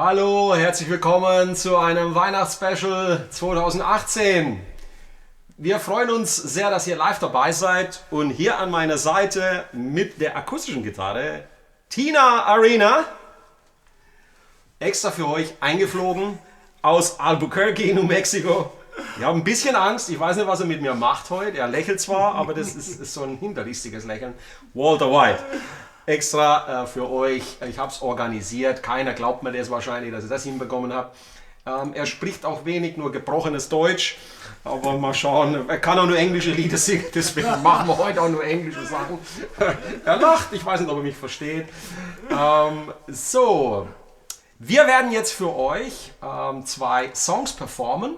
Hallo, herzlich willkommen zu einem Weihnachtsspecial 2018. Wir freuen uns sehr, dass ihr live dabei seid und hier an meiner Seite mit der akustischen Gitarre Tina Arena, extra für euch eingeflogen aus Albuquerque, New Mexico. Ich habe ein bisschen Angst, ich weiß nicht, was er mit mir macht heute. Er lächelt zwar, aber das ist so ein hinterlistiges Lächeln. Walter White. Extra für euch. Ich habe es organisiert. Keiner glaubt mir das wahrscheinlich, dass ich das hinbekommen habe. Er spricht auch wenig, nur gebrochenes Deutsch. Aber mal schauen. Er kann auch nur englische Lieder singen. Deswegen machen wir heute auch nur englische Sachen. Er lacht. Ich weiß nicht, ob er mich versteht. So. Wir werden jetzt für euch 2 Songs performen.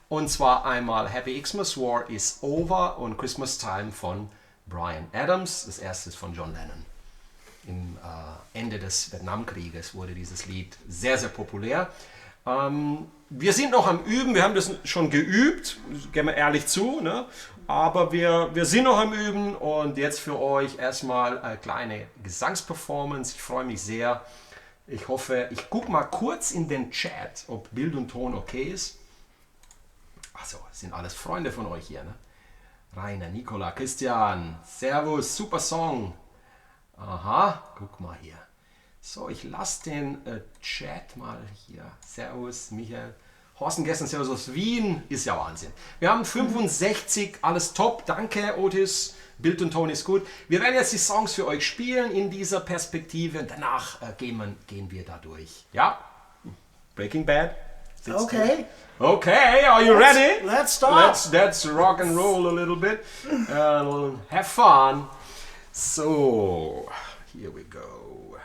Und zwar einmal Happy Xmas, War is Over und Christmas Time von Bryan Adams. Das erste ist von John Lennon. Im Ende des Vietnamkrieges wurde dieses Lied sehr, sehr populär. Wir sind noch am Üben, wir haben das schon geübt, geben wir ehrlich zu, ne? Aber wir sind noch am Üben und jetzt für euch erstmal eine kleine Gesangsperformance. Ich freue mich sehr. Ich hoffe, ich gucke mal kurz in den Chat, ob Bild und Ton okay ist. Achso, das sind alles Freunde von euch hier, ne? Rainer, Nicola, Christian, Servus, super Song. Aha, guck mal hier. So, ich lasse den Chat mal hier. Servus, Michael. Horsten gestern, Servus aus Wien. Ist ja Wahnsinn. Wir haben 65, alles top. Danke, Otis. Bild und Ton ist gut. Wir werden jetzt die Songs für euch spielen in dieser Perspektive. Danach gehen wir da durch. Ja? Breaking Bad. Okay. Okay, are you ready? Let's start. Let's rock and roll a little bit. Have fun. So, here we go.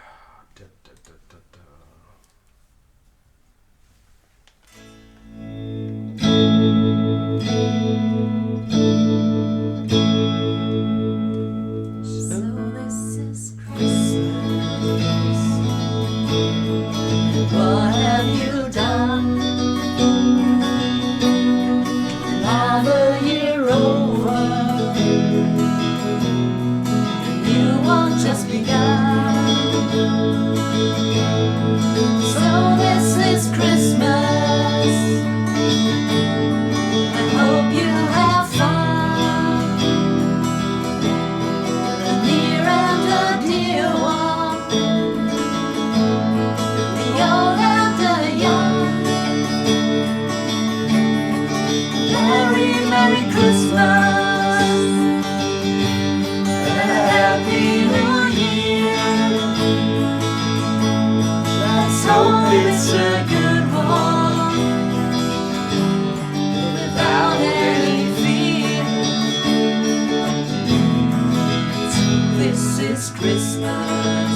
What have you done? Another year over, new one just begun. So this is Christmas. I hope you have fun. The near and the dear one, the old and the young. Merry, Merry Christmas and a Happy New Year. Let's hope it's a good one without any fear. So this is Christmas,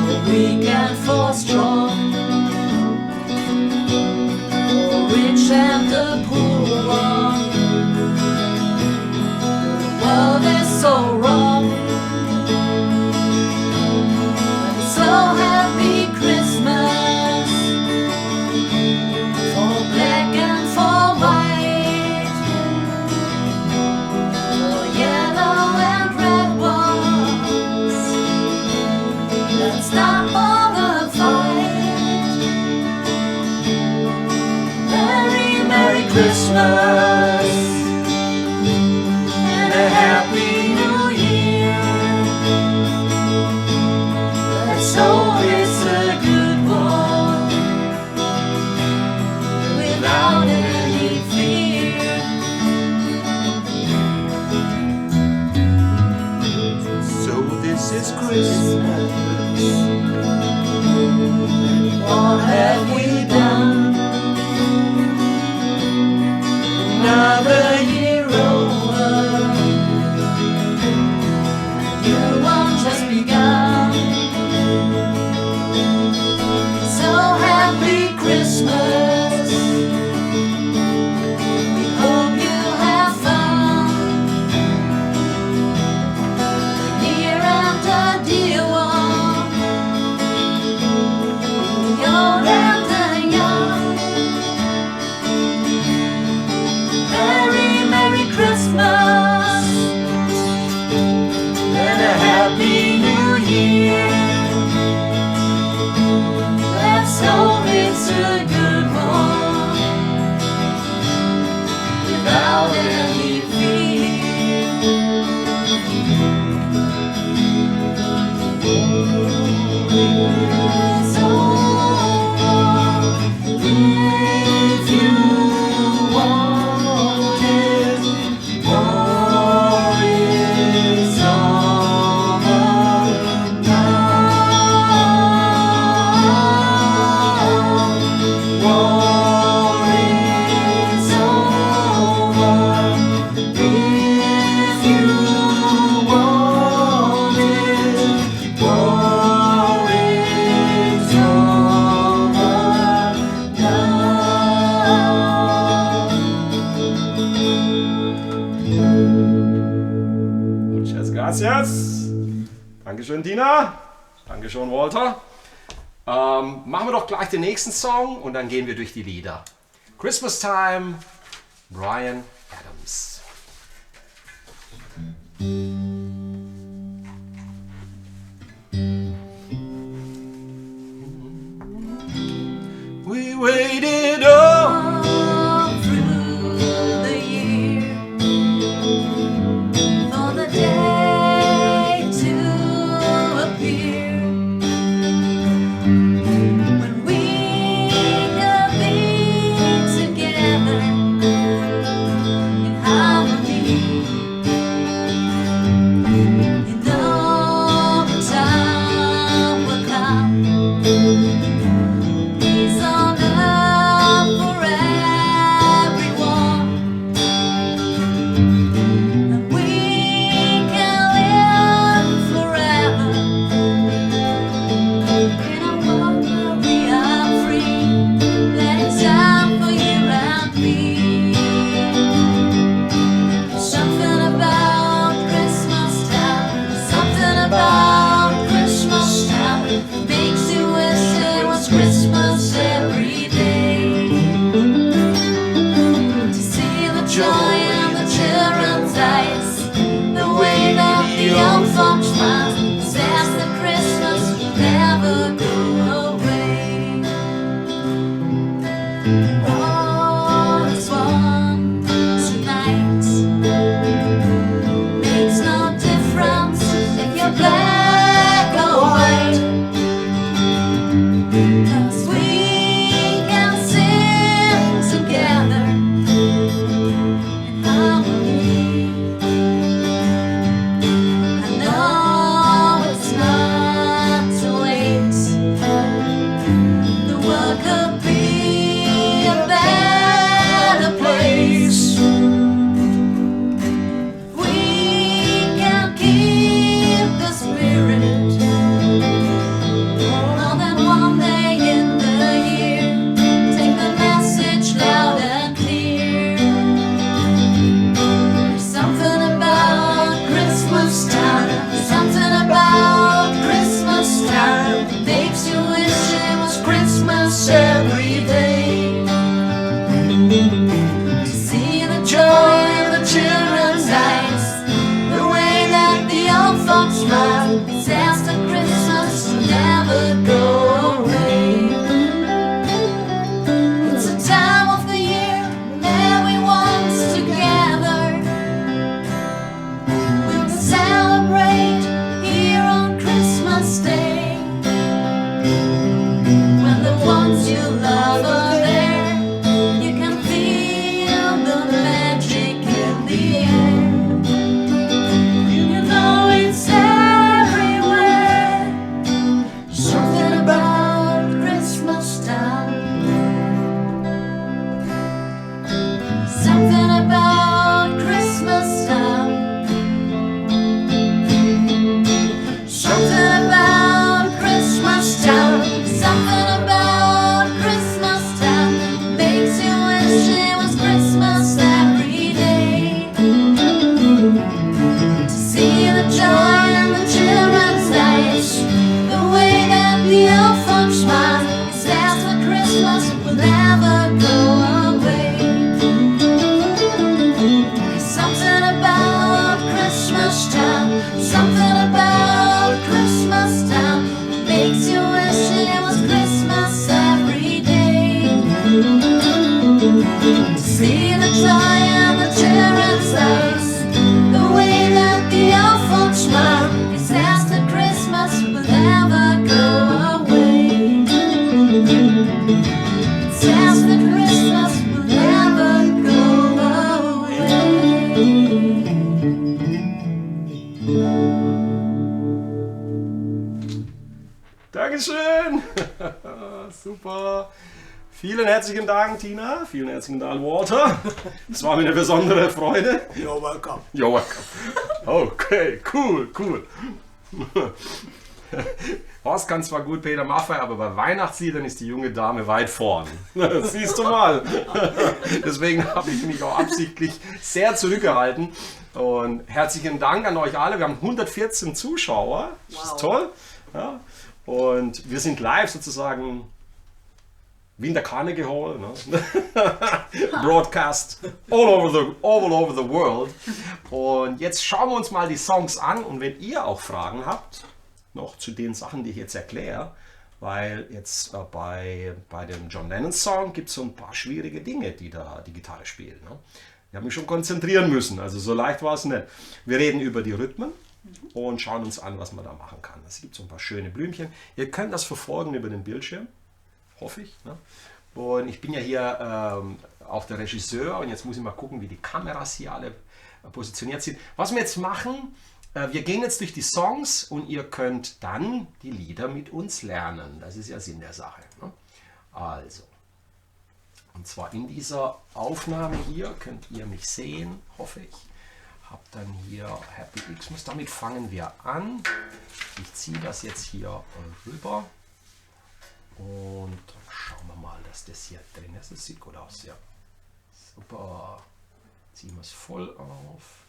for weak and for strong, for rich and the poor one. The world is so wrong. So happy Christmas for black and for white, for yellow and red ones. Let's stop all the fight. Merry, Merry Christmas and a Happy New Year. Let's hope it's a good one without any fear. So this is Christmas. What have we done? Another year over, new one just begun. So happy Christmas. We hope you have fun. The near and the dear one. without any fear. It's over if you want it. War is over now. War is over if you want it. War is over now. Muchas gracias. Dankeschön, Dina. Dankeschön, Walter. Machen wir doch gleich den nächsten Song und dann gehen wir durch die Lieder. Christmas Time, Bryan Adams. We waited all All through the year for the day to appear when we could be together in harmony. You know the time will come. Peace on earth for everyone, and we can live forever in a world where we are free. Let it time for you and me. Something about Christmas time, something about Christmas time makes you wish it was Christmas every day. To see the joy and the children Dankeschön. Super. Vielen herzlichen Dank, Tina. Vielen herzlichen Dank, Walter. Das war mir eine besondere Freude. You're welcome. You're welcome. Okay, cool. Horst kann zwar gut Peter Maffay, aber bei Weihnachtsliedern ist die junge Dame weit vorn. Siehst du mal. Deswegen habe ich mich auch absichtlich sehr zurückgehalten. Und herzlichen Dank an euch alle. Wir haben 114 Zuschauer. Das ist toll. Ja. Und wir sind live sozusagen wie in der Carnegie Hall. Ne? Broadcast all over the world. Und jetzt schauen wir uns mal die Songs an. Und wenn ihr auch Fragen habt, noch zu den Sachen, die ich jetzt erkläre, weil jetzt bei dem John Lennon Song gibt es so ein paar schwierige Dinge, die da die Gitarre spielt. Ne? Ich habe mich schon konzentrieren müssen, also so leicht war es nicht. Wir reden über die Rhythmen und schauen uns an, was man da machen kann. Es gibt so ein paar schöne Blümchen. Ihr könnt das verfolgen über den Bildschirm, hoffe ich. Ne? Und ich bin ja hier auch der Regisseur und jetzt muss ich mal gucken, wie die Kameras hier alle positioniert sind. Was wir jetzt machen, wir gehen jetzt durch die Songs und ihr könnt dann die Lieder mit uns lernen. Das ist ja Sinn der Sache. Ne? Also, und zwar in dieser Aufnahme hier könnt ihr mich sehen, hoffe ich. Habt dann hier Happy Xmas. Damit fangen wir an. Ich ziehe das jetzt hier rüber. Und dann schauen wir mal, dass das hier drin ist. Das sieht gut aus, ja. Super. Ziehen wir es voll auf.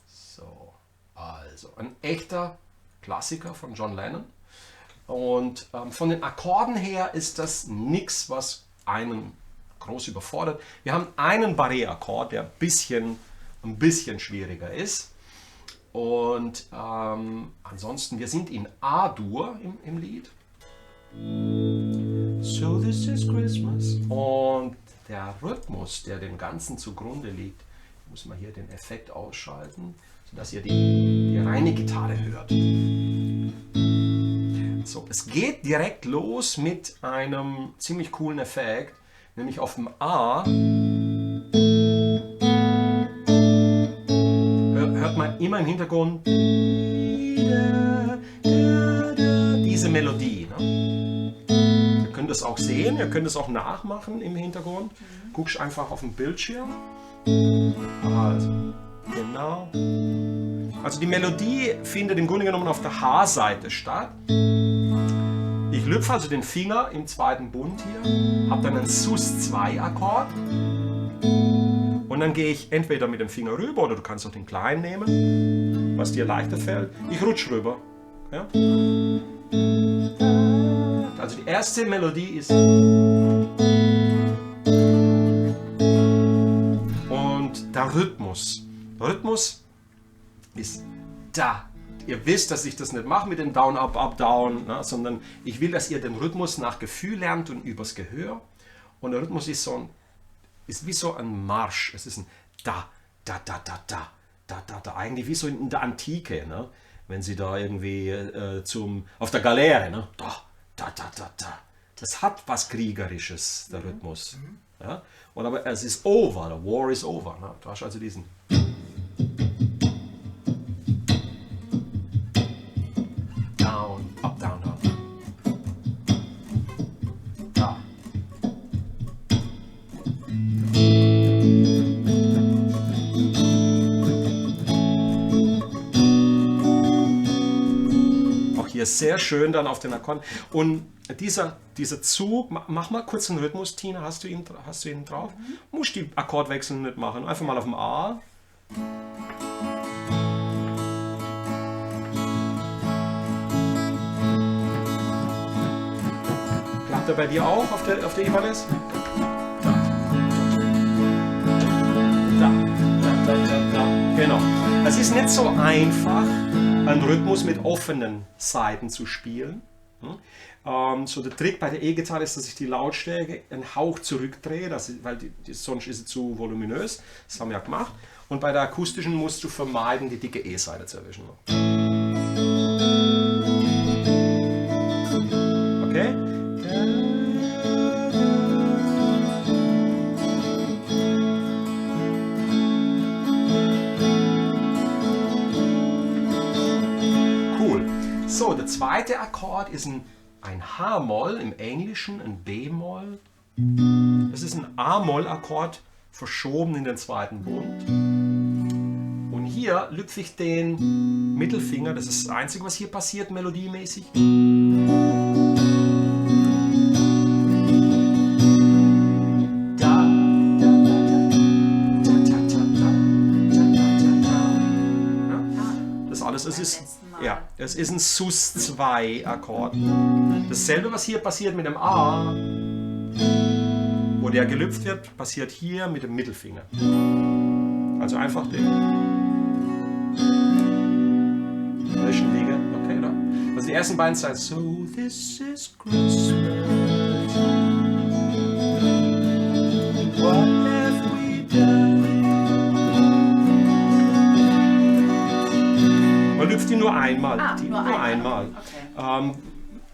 So. Also, ein echter Klassiker von John Lennon. Und von den Akkorden her ist das nichts, was einen groß überfordert. Wir haben einen Barré-Akkord, der ein bisschen schwieriger ist. Und ansonsten, wir sind in A-Dur im Lied. So this is Christmas. Und der Rhythmus, der dem Ganzen zugrunde liegt, muss man hier den Effekt ausschalten, sodass ihr die reine Gitarre hört. So, es geht direkt los mit einem ziemlich coolen Effekt, nämlich auf dem A hört man immer im Hintergrund diese Melodie. Ne? Ihr könnt es auch sehen, ihr könnt es auch nachmachen im Hintergrund. Guckst einfach auf den Bildschirm. Also, genau. Also die Melodie findet im Grunde genommen auf der H-Seite statt. Ich lüpfe also den Finger im zweiten Bund hier, habe dann einen Sus-2-Akkord und dann gehe ich entweder mit dem Finger rüber oder du kannst auch den kleinen nehmen, was dir leichter fällt. Ich rutsche rüber. Ja? Also die erste Melodie ist und der Rhythmus. Der Rhythmus ist da. Ihr wisst, dass ich das nicht mache mit dem Down, Up, Up, Down, ne, sondern ich will, dass ihr den Rhythmus nach Gefühl lernt und übers Gehör. Und der Rhythmus ist ist wie so ein Marsch. Es ist ein Da, Da, Da, Da, Da, Da, Da, Da. Eigentlich wie so in der Antike, ne? Wenn sie da irgendwie auf der Galeere, ne? Da, Da, Da, Da, Da. Das hat was Kriegerisches, der Rhythmus. Ja? Und aber es ist over, the war is over. Ne? Du hast also diesen Down, Up, Down, Down. Da. Auch hier sehr schön dann auf den Akkorden. Und dieser Zug, mach mal kurz einen Rhythmus, Tina, hast du ihn drauf? Musst die Akkordwechsel nicht machen, einfach mal auf dem A. Klappt er bei dir auch auf der Ibanez? Da. Genau. Es ist nicht so einfach, einen Rhythmus mit offenen Saiten zu spielen. So der Trick bei der E-Gitarre ist, dass ich die Lautstärke einen Hauch zurückdrehe, weil sonst ist sie zu voluminös. Das haben wir ja gemacht. Und bei der akustischen musst du vermeiden, die dicke E-Seite zu erwischen. Okay? So, der zweite Akkord ist ein H-Moll im Englischen, ein B-Moll. Das ist ein A-Moll-Akkord, verschoben in den zweiten Bund. Und hier lüpfe ich den Mittelfinger, das ist das Einzige, was hier passiert, melodiemäßig. Es ist ein Sus-2-Akkord. Dasselbe, was hier passiert mit dem A, wo der gelüpft wird, passiert hier mit dem Mittelfinger. Also einfach den Zwischenliege. Okay, oder? Also die ersten beiden Zeilen. So this is Christmas. What have we done? Man lüpft die nur einmal. Nur einmal. Okay.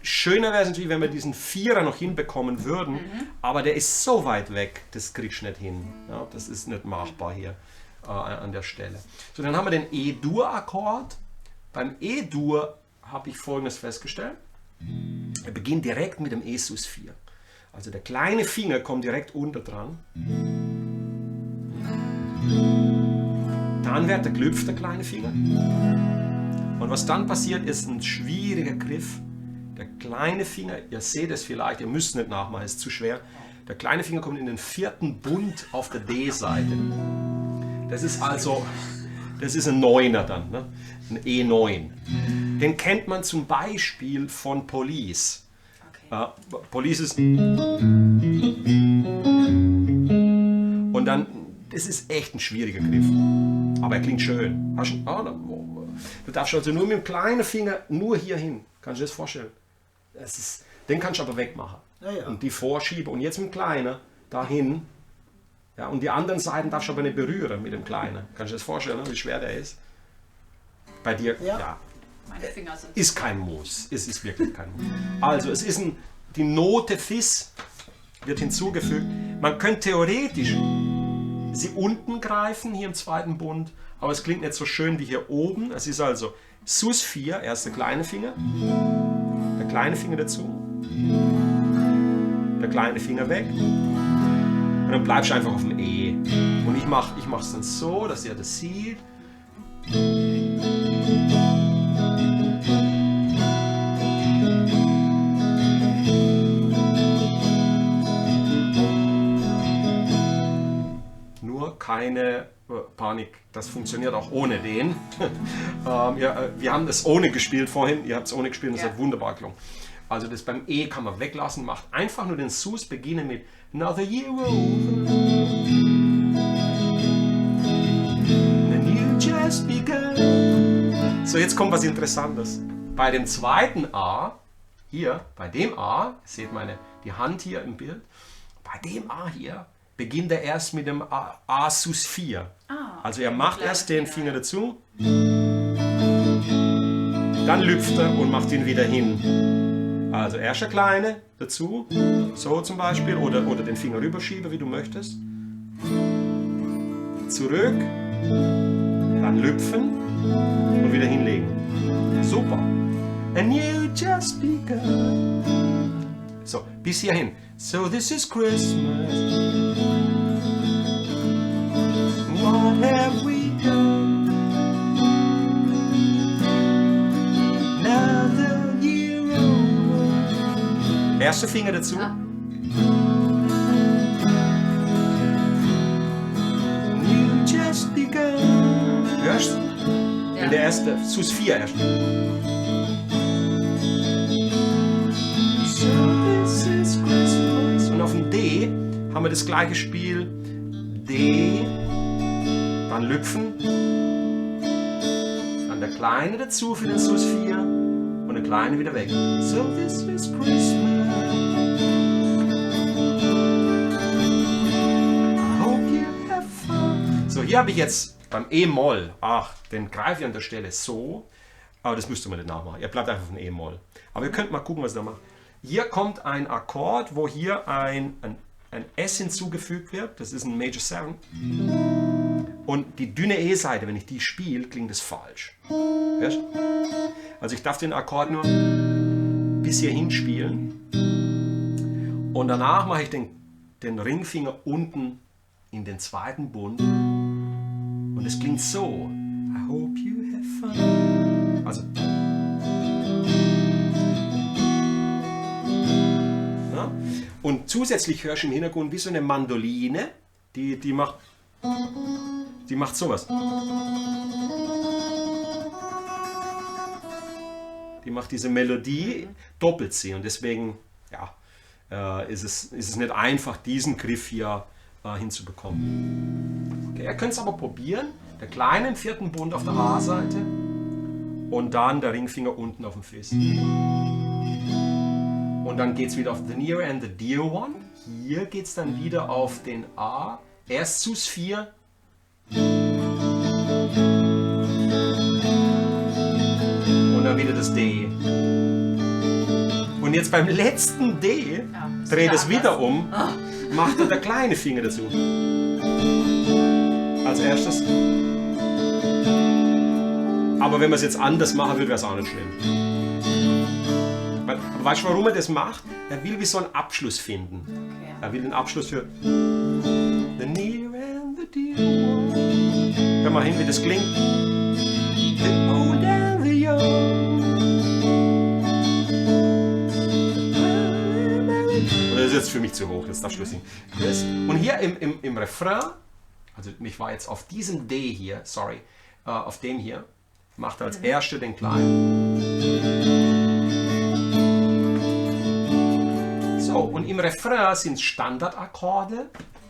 Schöner wäre es natürlich, wenn wir diesen Vierer noch hinbekommen würden, aber der ist so weit weg, das kriegst du nicht hin. Ja, das ist nicht machbar hier an der Stelle. So, dann haben wir den E-Dur-Akkord. Beim E-Dur habe ich Folgendes festgestellt. Er beginnt direkt mit dem E-Sus-4. Also der kleine Finger kommt direkt unter dran. Dann wird der gelüpft, der kleine Finger. Und was dann passiert, ist ein schwieriger Griff. Der kleine Finger, ihr seht es vielleicht, ihr müsst nicht nachmachen, ist zu schwer. Der kleine Finger kommt in den vierten Bund auf der D-Seite. Das ist also, das ist ein Neuner dann, ne? Ein E9. Den kennt man zum Beispiel von Police. Okay. Police ist... Und dann, das ist echt ein schwieriger Griff. Aber er klingt schön. Du darfst also nur mit dem kleinen Finger nur hier hin. Kannst du dir das vorstellen? Den kannst du aber wegmachen. Ja. Und die Vorschiebe. Und jetzt mit dem Kleinen dahin. Ja, und die anderen Seiten darfst du aber nicht berühren mit dem Kleinen. Kannst du dir das vorstellen, wie schwer der ist? Bei dir, ja. Meine Finger sind. Ist kein Muss. Es ist wirklich kein Muss. Also, es ist die Note Fis wird hinzugefügt. Man könnte theoretisch sie unten greifen, hier im zweiten Bund, aber es klingt nicht so schön wie hier oben. Es ist also Sus 4, erst der kleine Finger, der kleine Finger dazu, der kleine Finger weg und dann bleibst du einfach auf dem E. Und ich mache es dann so, dass ihr das sieht. Keine Panik, das funktioniert auch ohne den. Wir haben das ohne gespielt vorhin, ihr habt es ohne gespielt und es hat wunderbar gelungen. Also das beim E kann man weglassen, macht einfach nur den Sus, beginnen mit Another Year Over. And you just begun. So, jetzt kommt was Interessantes. Bei dem zweiten A, hier, bei dem A, seht die Hand hier im Bild, bei dem A hier, beginnt er erst mit dem A Sus 4. Also er macht erst den Finger dazu, dann lüpft er und macht ihn wieder hin. Also erst der kleine dazu, so zum Beispiel, oder den Finger rüberschieben, wie du möchtest. Zurück, dann lüpfen und wieder hinlegen. Super. And you just begun. So, bis hierhin. So this is Christmas. What have we done? Another year over. Erster Finger dazu. You just begun. Hörst du? Ja. Der erste, Sus 4 erst. So this is Christmas. Und auf dem D haben wir das gleiche Spiel. D, dann lüpfen, dann der Kleine dazu für den Sus 4 und der Kleine wieder weg. So this is Christmas. I hope you have fun. So, hier habe ich jetzt beim E-Moll, den greife ich an der Stelle so, aber das müsst ihr mal nicht nachmachen. Ihr bleibt einfach auf dem E-Moll. Aber ihr könnt mal gucken, was ihr da macht. Hier kommt ein Akkord, wo hier ein S hinzugefügt wird. Das ist ein Major 7. Und die dünne E-Seite, wenn ich die spiele, klingt es falsch. Hörst? Also ich darf den Akkord nur bis hierhin spielen. Und danach mache ich den Ringfinger unten in den zweiten Bund. Und es klingt so. I hope you have fun. Also. Ja? Und zusätzlich hörst du im Hintergrund wie so eine Mandoline, die macht sowas. Die macht diese Melodie, doppelt sie. Und deswegen ja, ist es nicht einfach, diesen Griff hier hinzubekommen. Okay, ihr könnt es aber probieren. Der kleine vierten Bund auf der A-Seite und dann der Ringfinger unten auf dem Fis. Und dann geht es wieder auf The Near and the Dear One. Hier geht es dann wieder auf den A. Erst Sus 4. Und dann wieder das D. Und jetzt beim letzten D dreht es wieder um, macht er der kleine Finger dazu. Als erstes. Aber wenn man es jetzt anders machen würde, wäre es auch nicht schlimm. Weißt du, warum er das macht? Er will wie so einen Abschluss finden. Okay. Er will den Abschluss für The Near and the Dear One. Hör mal hin, wie das klingt. The old and the young. Und das ist jetzt für mich zu hoch, das darfst du singen. Und hier im Refrain, also ich war jetzt auf diesem D hier, sorry, auf dem hier, macht er als erster den kleinen. So, und im Refrain sind es Standardakkorde.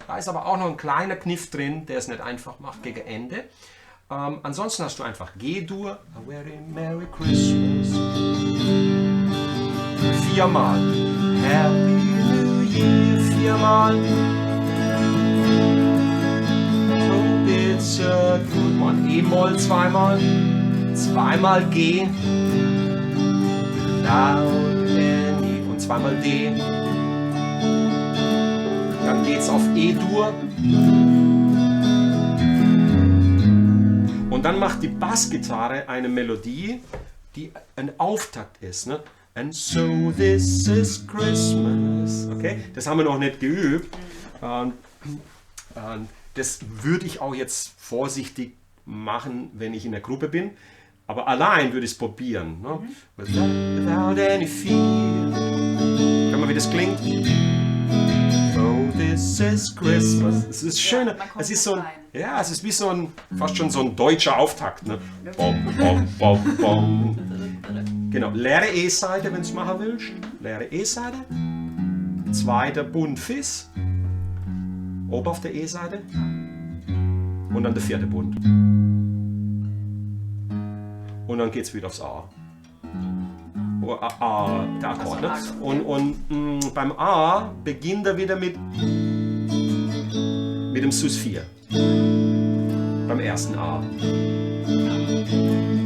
Da ist aber auch noch ein kleiner Kniff drin, der es nicht einfach macht gegen Ende. Ansonsten hast du einfach G-Dur, A Very Merry Christmas. Viermal. Happy New Year, viermal. So it's a good one. E-Moll zweimal. Zweimal G. Loud and E. Und zweimal D. Dann geht's auf E-Dur. Und dann macht die Bassgitarre eine Melodie, die ein Auftakt ist. Ne? And so this is Christmas. Okay? Das haben wir noch nicht geübt. Das würde ich auch jetzt vorsichtig machen, wenn ich in der Gruppe bin. Aber allein würde ich es probieren. Ne? Without any fear. Hör mal, wie das klingt. Oh, this is Christmas. Es ist schön. man kommt Es ist so ein, rein. ja, es ist wie so ein, fast schon so ein deutscher Auftakt. Ne? Bom, bom, bom, bom. Genau, leere E-Seite, wenn du es machen willst. Leere E-Seite. Zweiter Bund Fis. Oben auf der E-Seite. Und dann der vierte Bund. Und dann geht es wieder aufs A. Der Akkord. Ne? Und beim A beginnt er wieder mit dem Sus 4. Beim ersten A.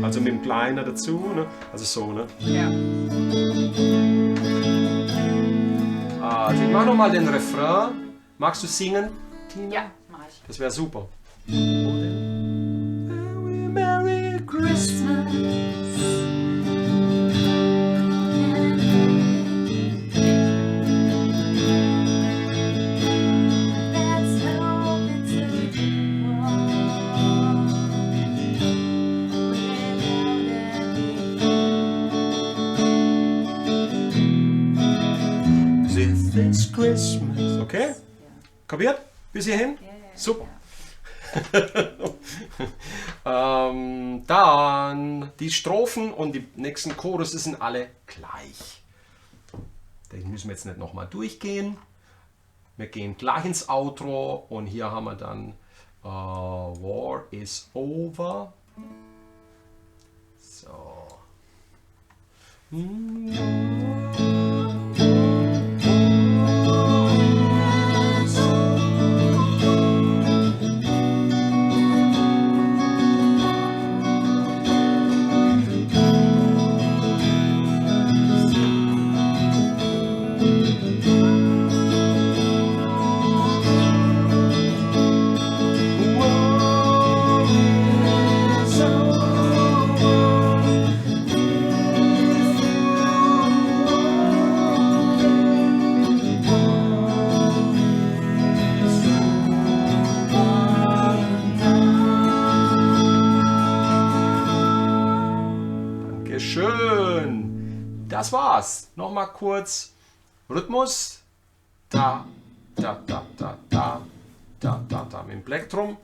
Also mit dem Kleiner dazu. Ne? Also so. Ne? Ja. Also ich mache nochmal den Refrain. Magst du singen, Tina? Ja, mach ich. Das wäre super. Merry, Merry Christmas. Let's hope it's a good one. This Christmas. Okay? Kapiert? Bis hierhin? Super. Dann die Strophen und die nächsten Chorusse sind alle gleich. Den müssen wir jetzt nicht nochmal durchgehen. Wir gehen gleich ins Outro und hier haben wir dann War is over. So. Schön. Das war's. Nochmal kurz Rhythmus. Da, da, da, da, da, da, da, da mit dem Plektrum.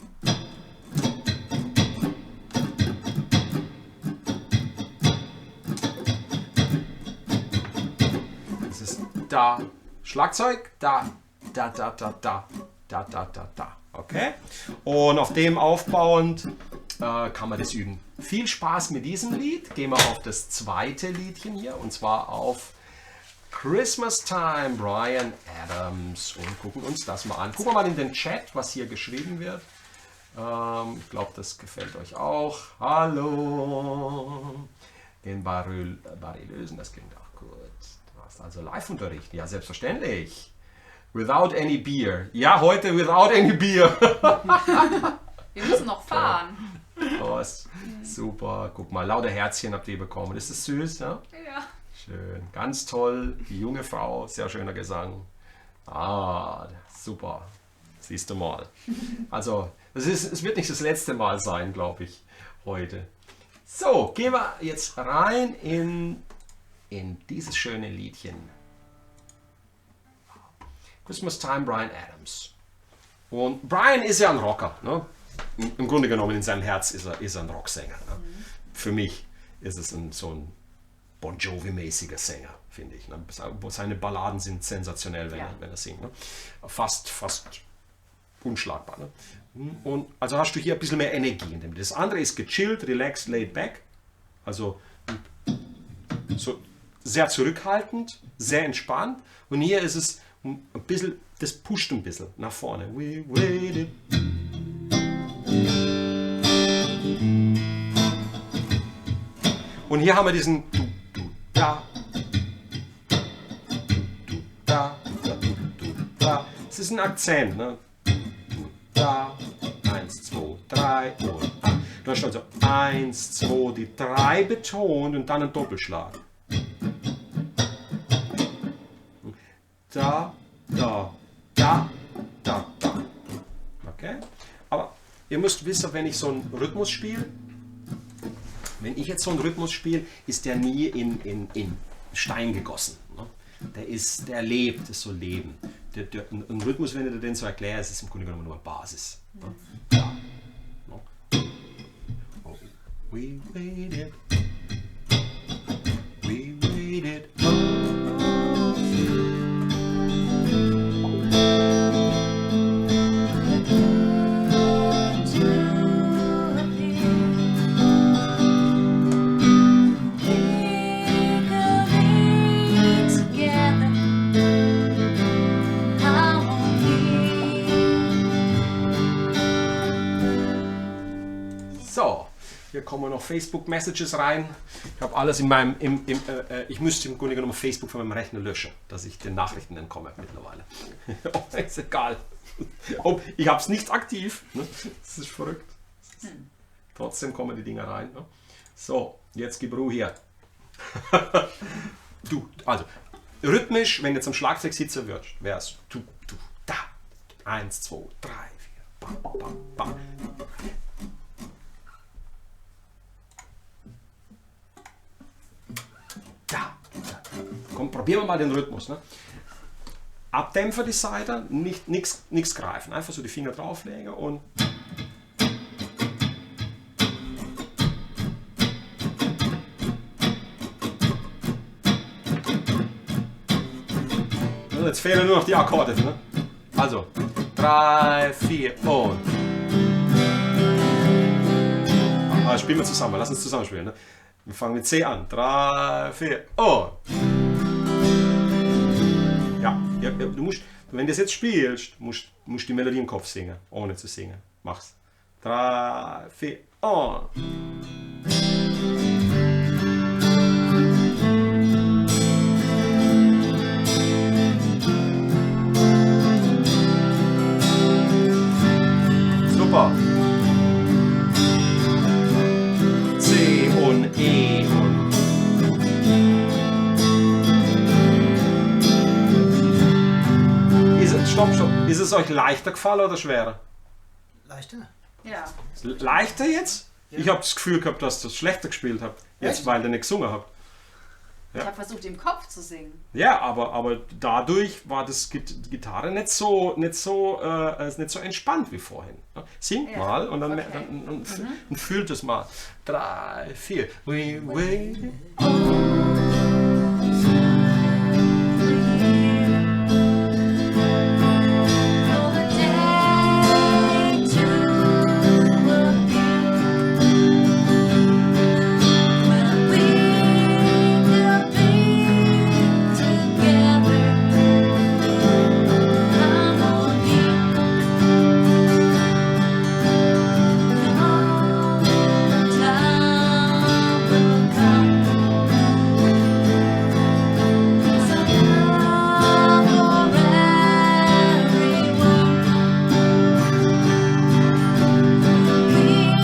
Das ist da Schlagzeug, da, da, da, da, da, da, da, da, da. Okay? Und auf dem aufbauend kann man das üben. Viel Spaß mit diesem Lied. Gehen wir auf das zweite Liedchen hier und zwar auf Christmas Time, Bryan Adams, und gucken uns das mal an. Gucken wir mal in den Chat, was hier geschrieben wird. Ich glaube, das gefällt euch auch. Hallo. Den Baril lösen, das klingt auch gut. Du hast also Live-Unterricht. Ja, selbstverständlich. Without any beer. Ja, heute without any beer. Wir müssen noch fahren. Oh, super. Guck mal, lauter Herzchen habt ihr bekommen. Ist das süß? Ja? Ja. Schön. Ganz toll. Die junge Frau. Sehr schöner Gesang. Ah, super. Siehst du mal. Also, es wird nicht das letzte Mal sein, glaube ich, heute. So, gehen wir jetzt rein in dieses schöne Liedchen. Christmas Time, Bryan Adams. Und Bryan ist ja ein Rocker. Ne? Im Grunde genommen in seinem Herz ist er ein Rocksänger. Ne? Für mich ist es so ein Bon Jovi-mäßiger Sänger, finde ich. Ne? Seine Balladen sind sensationell, wenn er singt. Ne? Fast unschlagbar. Ne? Und also hast du hier ein bisschen mehr Energie in dem. Das andere ist gechillt, relaxed, laid back. Also so sehr zurückhaltend, sehr entspannt. Und hier ist es ein bisschen, das pusht ein bisschen nach vorne. We waited. Und hier haben wir diesen da, da, da, da. Es ist ein Akzent, ne? Da, 1, 2, 3 und da steht so 1, 2, die 3 betont und dann ein Doppelschlag. Da, da, da, da, da. Okay? Aber ihr müsst wissen, wenn ich so einen Rhythmus spiele, wenn ich jetzt so einen Rhythmus spiele, ist der nie in Stein gegossen. Ne? Der lebt, ist so Leben. Ein Rhythmus, wenn du den so erklärst, ist im Grunde genommen nur Basis. Ne? Ja. Ne? Oh, we waited. We waited. So, hier kommen noch Facebook-Messages rein. Ich habe alles in meinem, ich müsste im Grunde genommen Facebook von meinem Rechner löschen, dass ich den Nachrichten entkomme mittlerweile. Oh, ist egal. Oh, ich habe es nicht aktiv. Ne? Das ist verrückt. Trotzdem kommen die Dinger rein. Ne? So, jetzt gib Ruhe hier. Also, rhythmisch, wenn du jetzt am Schlagzeug sitzen würdest, wäre es du, da. 1, 2, 3, 4. Bam, bam, bam. Da. Komm, probieren wir mal den Rhythmus. Ne? Abdämpfer die Seite, nichts greifen. Einfach so die Finger drauflegen und. Und jetzt fehlen nur noch die Akkorde. Ne? Also 3, 4 und. Spielen wir zusammen. Lass uns zusammen spielen. Ne? Wir fangen mit C an. 3, 4 und. Ja, du musst, wenn du das jetzt spielst, musst du die Melodie im Kopf singen, ohne zu singen. Mach's. 3, 4 und. Super. C und E und. Stopp. Ist es euch leichter gefallen oder schwerer? Leichter. Ja. Leichter jetzt? Ich habe das Gefühl gehabt, dass ihr schlechter gespielt habt. Jetzt, Echt? weil ihr nicht gesungen habt. Ich habe versucht, im Kopf zu singen. Ja, aber dadurch war die Gitarre nicht so entspannt wie vorhin. Ne? Singt Ja, mal und dann, okay. und fühlt es mal. 3, 4. We waited. For the day to appear when we could be together.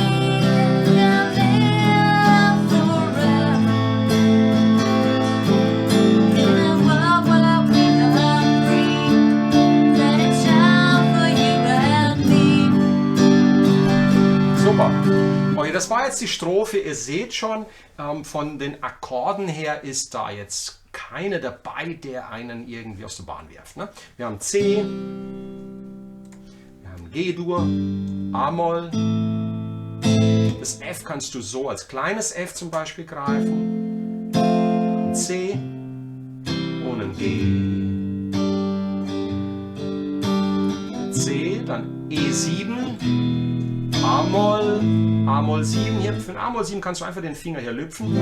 Come on, time will come. So love for everyone. We can live forever in a world where we are free. Let it shine for you and me. Super. Okay, das war jetzt die Strophe. Ihr seht schon, von den Akkorden her ist da jetzt keine dabei, der einen irgendwie aus der Bahn wirft. Ne? Wir haben C, wir haben G-Dur, A-Moll. Das F kannst du so als kleines F zum Beispiel greifen. Ein C und ein G. C, dann E7. A-Moll, A-Moll 7. Hier für ein A-Moll 7 kannst du einfach den Finger hier lüpfen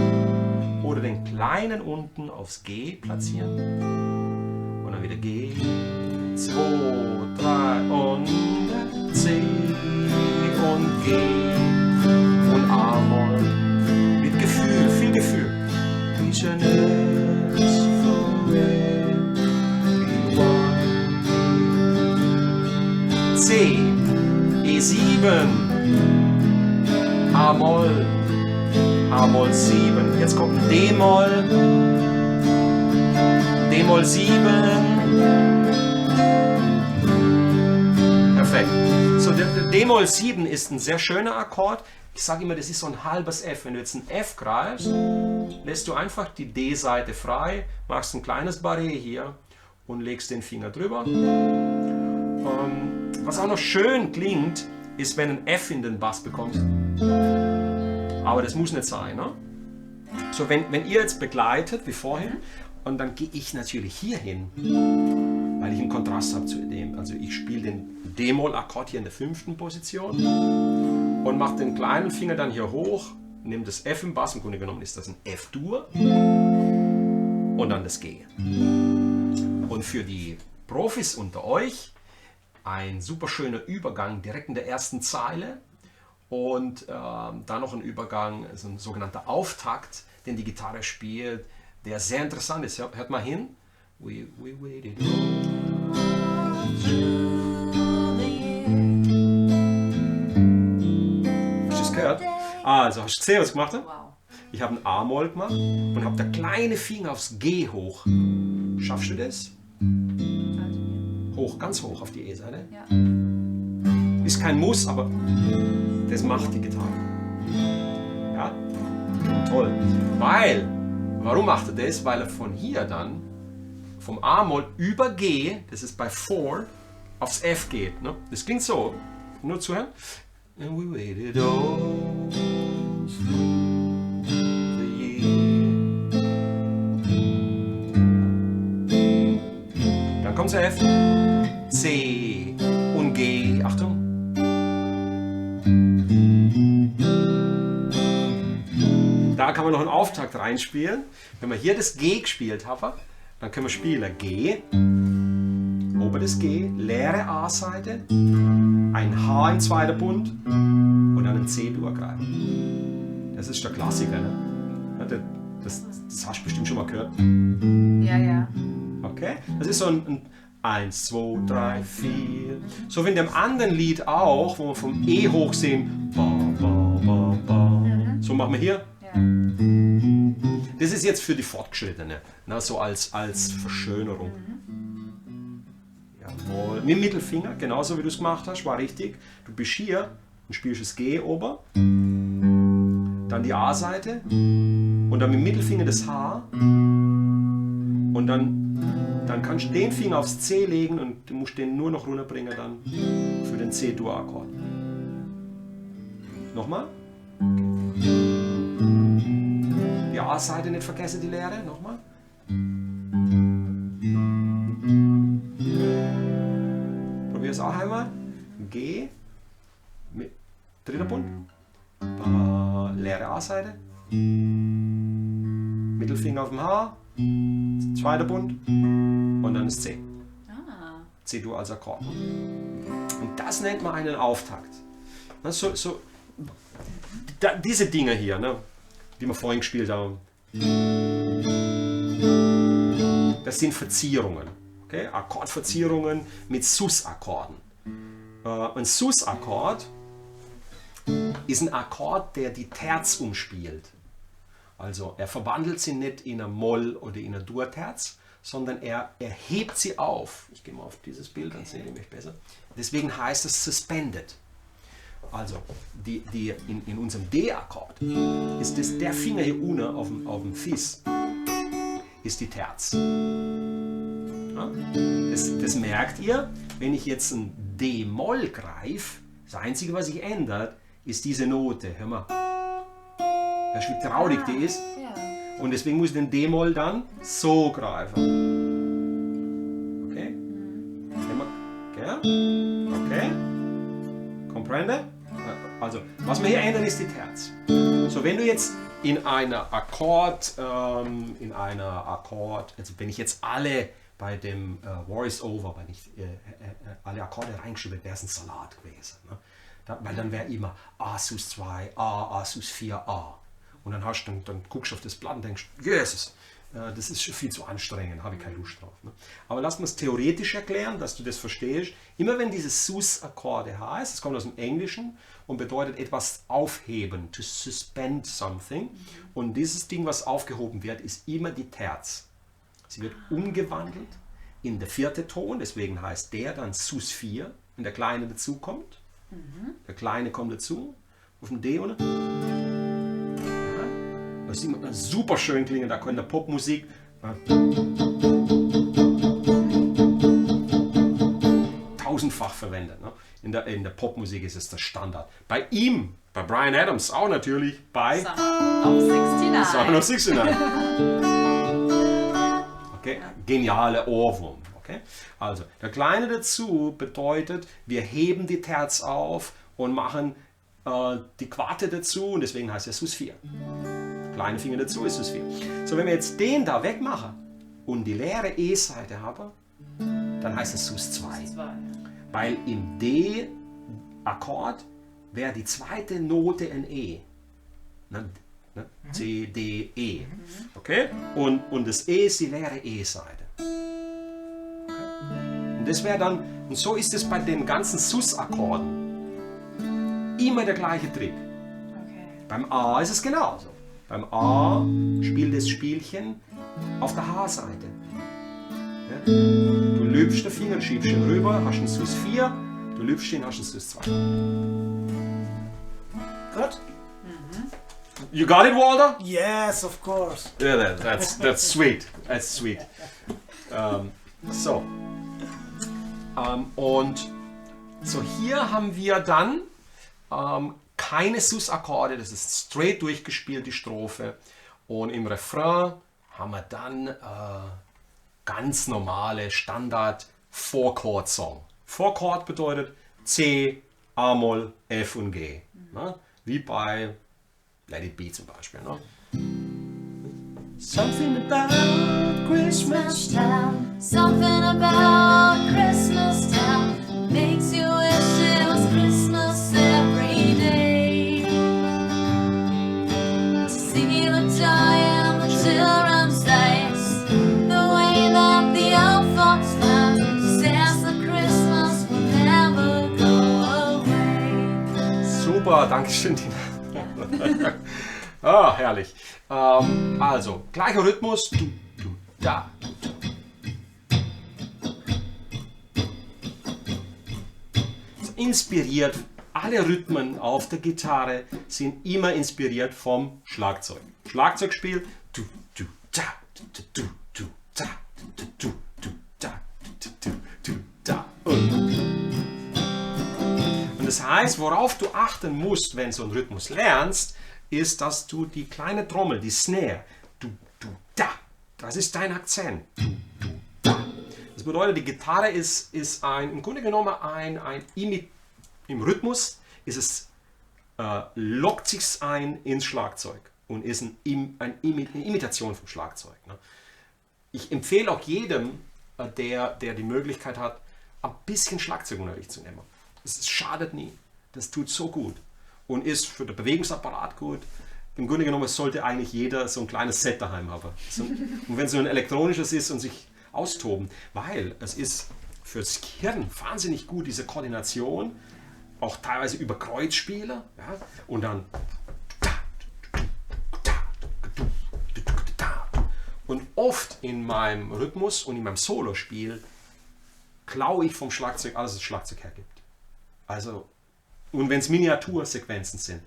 oder den kleinen unten aufs G platzieren. Und dann wieder G, 2, 3 und C und G und A-Moll. Mit Gefühl, viel Gefühl. Visionaries forever, C, E7. A-Moll, A-Moll 7. Jetzt kommt ein D-Moll, D-Moll 7. Perfekt. So, der D-Moll 7 ist ein sehr schöner Akkord. Ich sage immer, das ist so ein halbes F. Wenn du jetzt ein F greifst, lässt du einfach die D-Seite frei, machst ein kleines Barré hier und legst den Finger drüber. Was auch noch schön klingt, ist, wenn ein F in den Bass bekommst. Aber das muss nicht sein. Ne? So, wenn ihr jetzt begleitet, wie vorhin, und dann gehe ich natürlich hier hin, weil ich einen Kontrast habe zu dem. Also ich spiele den D-Moll-Akkord hier in der 5. Position und mache den kleinen Finger dann hier hoch, nehme das F im Bass, im Grunde genommen ist das ein F-Dur und dann das G. Und für die Profis unter euch ein super schöner Übergang direkt in der ersten Zeile und dann noch ein Übergang, also ein sogenannter Auftakt, den die Gitarre spielt, der sehr interessant ist. Hört mal hin. We waited Hast du das gehört? Also, hast du gesehen, was ich gemacht habe? Wow. Ich habe ein A-Moll gemacht und habe der kleine Finger aufs G hoch. Schaffst du das? Hoch, ganz hoch auf die E-Seite. Ja. Ist kein Muss, aber das macht die Gitarre. Ja? Toll. Warum macht er das? Weil er von hier dann, vom A-Moll über G, das ist bei 4, aufs F geht. Ne? Das klingt so. Nur zuhören. And we waited all through the year. Dann kommt der F. C und G. Achtung. Da kann man noch einen Auftakt reinspielen. Wenn wir hier das G gespielt haben, dann können wir spielen G, ober das G, leere A-Seite, ein H im zweiten Bund und dann ein C-Dur greifen. Das ist der Klassiker. Ne? Das hast du bestimmt schon mal gehört. Ja, ja. Okay? Das ist so ein 1, 2, 3, 4. So wie in dem anderen Lied auch, wo wir vom E hoch sehen. Ba, ba, ba, ba. So machen wir hier. Ja. Das ist jetzt für die Fortgeschrittene, ne, so als Verschönerung. Jawohl. Mit dem Mittelfinger, genauso wie du es gemacht hast, war richtig. Du bist hier und spielst das G ober. Und dann die A-Seite und dann mit dem Mittelfinger das H und dann kannst du den Finger aufs C legen und du musst den nur noch runterbringen dann für den C-Dur-Akkord. Nochmal. Die A-Seite nicht vergessen, die leere. Nochmal. Probier es auch einmal. G. Mit dritter Bund. Leere A-Seite. Mittelfinger auf dem H. Zweiter Bund. Und dann das C. C-Dur als Akkord. Und das nennt man einen Auftakt. Diese Dinge hier, ne, die wir vorhin gespielt haben, das sind Verzierungen. Okay? Akkordverzierungen mit Sus-Akkorden. Ein Sus-Akkord ist ein Akkord, der die Terz umspielt. Also er verwandelt sie nicht in ein Moll oder in ein Dur-Terz, sondern er hebt sie auf. Ich gehe mal auf dieses Bild, dann seht ihr mich besser. Deswegen heißt es suspended. Also in unserem D-Akkord ist das, der Finger hier unten auf dem Fis ist die Terz. Ja? Das merkt ihr, wenn ich jetzt ein D-Moll greife, das Einzige, was sich ändert, ist diese Note. Hör mal. Hörst du, wie traurig die ist? Ja. Und deswegen muss ich den D-Moll dann so greifen. Okay? Okay? Okay? Comprende? Also, was wir hier ändern, ist die Terz. So, wenn du jetzt in einer Akkord, also wenn ich jetzt alle bei dem War is Over, wenn ich alle Akkorde reinschreibe, wäre es ein Salat gewesen. Ne? Weil dann wäre immer A Sus 2, A Sus 4, A. Und dann guckst du auf das Blatt und denkst, Jesus, das ist schon viel zu anstrengend, habe ich keine Lust drauf. Ne? Aber lass uns theoretisch erklären, dass du das verstehst. Immer wenn diese Sus-Akkorde heißt, das kommt aus dem Englischen und bedeutet etwas aufheben, to suspend something. Und dieses Ding, was aufgehoben wird, ist immer die Terz. Sie wird umgewandelt in der vierte Ton, deswegen heißt der dann Sus 4, wenn der Kleine dazu kommt. Der Kleine kommt dazu, auf dem D, oder? Das ist immer super schön klingen, da in der Popmusik. Tausendfach verwendet. Ne? In der Popmusik ist es der Standard. Bei ihm, bei Bryan Adams auch natürlich, bei Summer of 69. Okay, geniale Ohrwurm. Okay? Also, der Kleine dazu bedeutet, wir heben die Terz auf und machen die Quarte dazu und deswegen heißt er Sus 4. Kleine Finger dazu ist Sus 4. So, wenn wir jetzt den da wegmachen und die leere E-Seite haben, dann heißt es Sus 2. Weil im D-Akkord wäre die zweite Note ein E. Ne? C, D, E. Okay? Und das E ist die leere E-Seite. Okay? Und das wäre dann, und so ist es bei den ganzen Sus-Akkorden. Immer der gleiche Trick. Okay. Beim A ist es genauso. Beim A spielt das Spielchen auf der H-Seite. Ja? Du lüpfst den Finger, schiebst ihn rüber, hast einen Sus 4, du lüpfst ihn, hast einen Sus 2. Good? You got it, Walter? Yes, of course. Yeah, that's sweet. That's sweet. Und so hier haben wir dann keine Sus-Akkorde, das ist straight durchgespielt, die Strophe. Und im Refrain haben wir dann ganz normale Standard Four-Chord-Song. Four-Chord bedeutet C, A-Moll, F und G. Ne? Wie bei Let It Be zum Beispiel. Ne? Something about Christmas. Christmas time, something about Christmas time makes you wish it was Christmas every day. To see the joy in the children's face, the way that the old folks laugh, says that Christmas will never go away. Super, danke schön, Tina. Ah, herrlich. Also, gleicher Rhythmus. Du, da. Inspiriert alle Rhythmen auf der Gitarre sind immer inspiriert vom Schlagzeug. Schlagzeugspiel, du, du, da, du, du, du, da, du, du, du, da, du, du, du, da. Und das heißt, worauf du achten musst, wenn du so einen Rhythmus lernst, ist, dass du die kleine Trommel, die Snare, du, du, da, das ist dein Akzent. Du, du, da. Das bedeutet, die Gitarre ist im Grunde genommen im Rhythmus ist es, lockt sich ein ins Schlagzeug und ist eine Imitation vom Schlagzeug. Ne? Ich empfehle auch jedem, der die Möglichkeit hat, ein bisschen Schlagzeugunterricht zu nehmen. Es schadet nie. Das tut so gut und ist für den Bewegungsapparat gut. Im Grunde genommen sollte eigentlich jeder so ein kleines Set daheim haben. Und wenn es so ein elektronisches ist und sich austoben, weil es ist fürs Gehirn wahnsinnig gut, diese Koordination, auch teilweise über Kreuzspiele, ja, und dann und oft in meinem Rhythmus und in meinem Solospiel klaue ich vom Schlagzeug alles, was das Schlagzeug hergibt. Also, und wenn es Miniatursequenzen sind,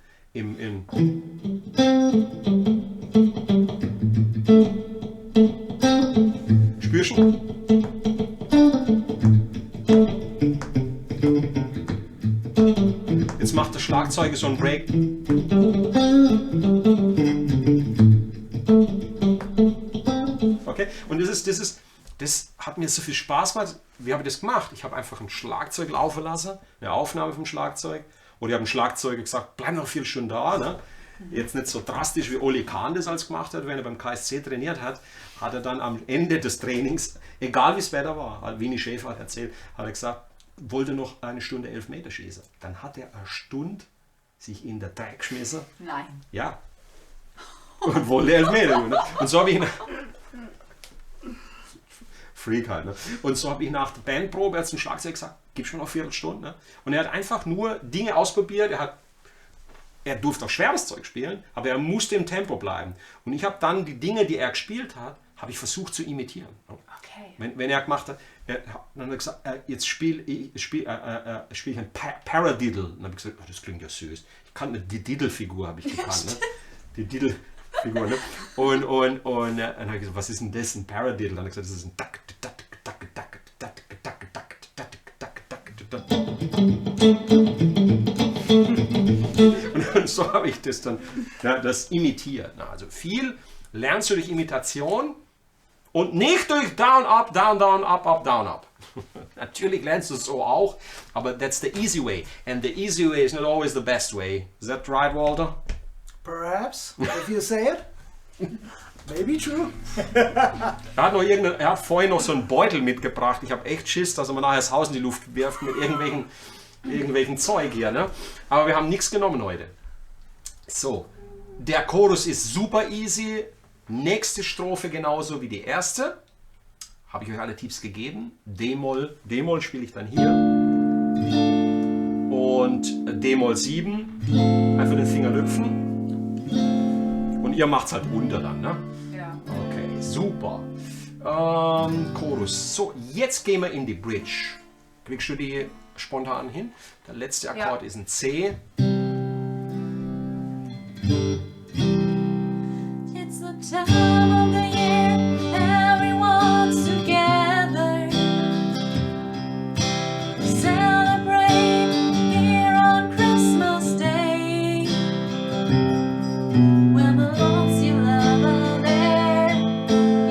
spürst du? Jetzt macht der Schlagzeuger so einen Break. Okay, und das hat mir so viel Spaß gemacht. Wie habe ich das gemacht? Ich habe einfach ein Schlagzeug laufen lassen, eine Aufnahme vom Schlagzeug. Oder ich habe dem Schlagzeuger gesagt, bleib noch 4 Stunden da. Ne? Jetzt nicht so drastisch wie Oli Kahn das als gemacht hat, wenn er beim KSC trainiert hat, hat er dann am Ende des Trainings, egal wie das Wetter war, Winnie Schäfer hat erzählt, hat er gesagt, wollte noch 1 Stunde 11 Meter schießen. Dann hat er 1 Stunde sich in der Dreck geschmissen. Nein. Ja. Und wollte 11 Meter. Ne? Und so habe ich Freak halt. Ne? Und so habe ich nach der Bandprobe zum Schlagzeug gesagt, gib schon noch 1 Viertelstunde. Ne? Und er hat einfach nur Dinge ausprobiert. Er durfte auch schweres Zeug spielen, aber er musste im Tempo bleiben. Und ich habe dann die Dinge, die er gespielt hat, habe ich versucht zu imitieren. Okay. Wenn er gemacht hat, dann hat er gesagt, jetzt spiele ich ein Paradiddle. Und dann habe ich gesagt, oh, das klingt ja süß. Ich kannte die Diddle-Figur, habe ich gekannt. Ne? Die Diddle-Figur. Ne? Und dann habe ich gesagt, was ist denn das, ein Paradiddle? Dann habe ich gesagt, das ist ein Duck, Duck, Duck, Duck, Duck, Duck, Duck, Duck, Duck, Duck. Und so habe ich das dann das imitiert. Also viel lernst du durch Imitation und nicht durch Down, Up, Down, Down, Up, Up, Down, Up. Natürlich lernst du es so auch, aber that's the easy way. And the easy way is not always the best way. Is that right, Walter? Perhaps, if you say it. Maybe true. Er hat vorhin noch so einen Beutel mitgebracht. Ich habe echt Schiss, dass er mir nachher das Haus in die Luft wirft mit irgendwelchen Zeug hier. Ne? Aber wir haben nichts genommen heute. So, der Chorus ist super easy. Nächste Strophe genauso wie die erste. Habe ich euch alle Tipps gegeben. D-Moll spiele ich dann hier. Und D-Moll 7. Einfach den Finger lüpfen. Und ihr macht es halt unter dann, ne? Ja. Okay, super. Chorus. So, jetzt gehen wir in die Bridge. Kriegst du die spontan hin? Der letzte Akkord ist ein C. It's the time of the year, everyone's together. Celebrate here on Christmas Day. When the ones you love are there,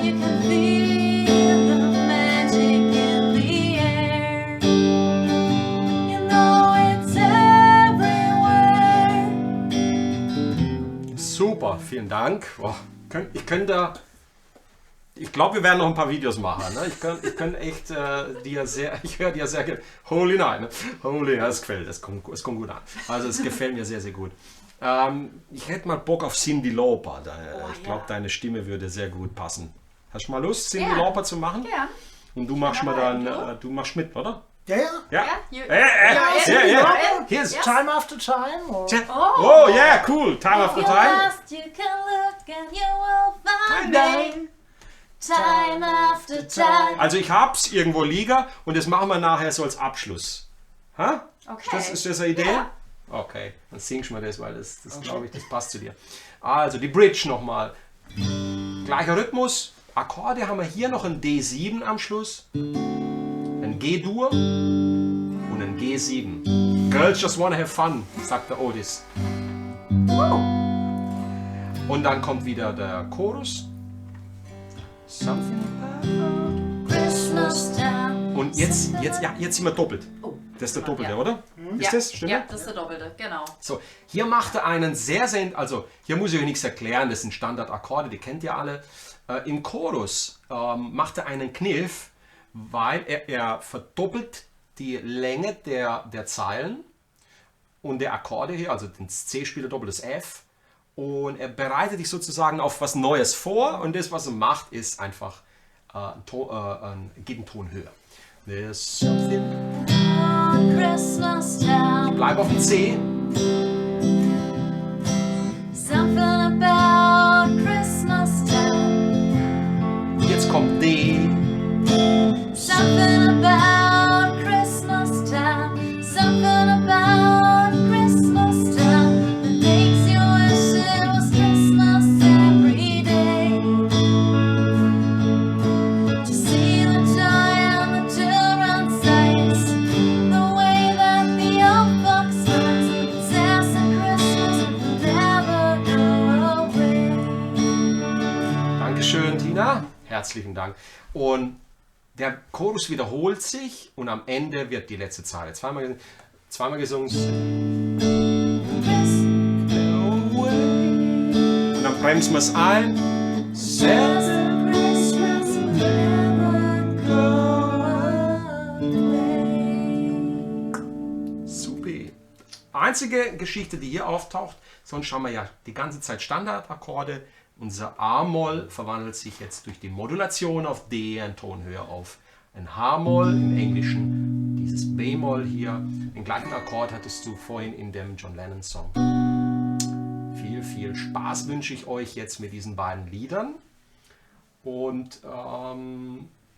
you can feel the magic in the air. You know it's everywhere. Super, vielen Dank. Oh, ich glaube, wir werden noch ein paar Videos machen. Ne? Ich könnte echt ich höre dir sehr gerne. Holy Night. Ne? Holy, das gefällt, das kommt gut an. Also es gefällt mir sehr, sehr gut. Ich hätte mal Bock auf Cyndi Lauper. Ich glaube, deine Stimme würde sehr gut passen. Hast du mal Lust, Cyndi Lauper zu machen? Ja. Und du machst du machst mit, oder? Yeah, Ja. You, Here's time after time. Or... Oh, yeah, cool. Time after If you're time. lost, you can look and you will find me. Time after time. Also ich hab's irgendwo liegen und das machen wir nachher so als Abschluss. Ha? Okay. Ist das eine Idee? Ja. Okay, dann singst du mal das, weil das glaube ich, das passt zu dir. Also die Bridge nochmal. Gleicher Rhythmus. Akkorde haben wir hier noch ein D7 am Schluss, ein G-Dur und ein G7. Girls just wanna have fun, sagt der Otis. Und dann kommt wieder der Chorus. Something about Christmas time. Und jetzt sind wir doppelt. Oh. Das ist der Doppelte, Ja. oder? Ist das? Stimmt? Ja, das ist der Doppelte, genau. So, hier macht er einen also hier muss ich euch nichts erklären, das sind Standardakkorde, die kennt ihr alle. Im Chorus macht er einen Kniff, weil er verdoppelt die Länge der Zeilen und der Akkorde hier, also das C spielt er doppeltes F, und er bereitet dich sozusagen auf was Neues vor, und das, was er macht, ist einfach geht einen Ton höher. There's something. On Christmas time. Bleib auf dem C. Something about Christmas time. Jetzt kommt D. Something about Christmas time. Something about Christmas time that makes you wish it was Christmas every day. To see the joy on the children's face, the way that the old folks smiles, says that Christmas will never go away. Dankeschön, Tina. Herzlichen Dank. Und der Chorus wiederholt sich und am Ende wird die letzte Zeile zweimal gesungen. Und dann bremsen wir es ein. Says that Christmas will never go away. Supi. Einzige Geschichte, die hier auftaucht, sonst haben wir ja die ganze Zeit Standardakkorde. Unser A-Moll verwandelt sich jetzt durch die Modulation auf D, ein Ton höher, auf ein H-Moll, im Englischen dieses B-Moll hier. Den gleichen Akkord hattest du vorhin in dem John Lennon Song. Viel, viel Spaß wünsche ich euch jetzt mit diesen beiden Liedern. Und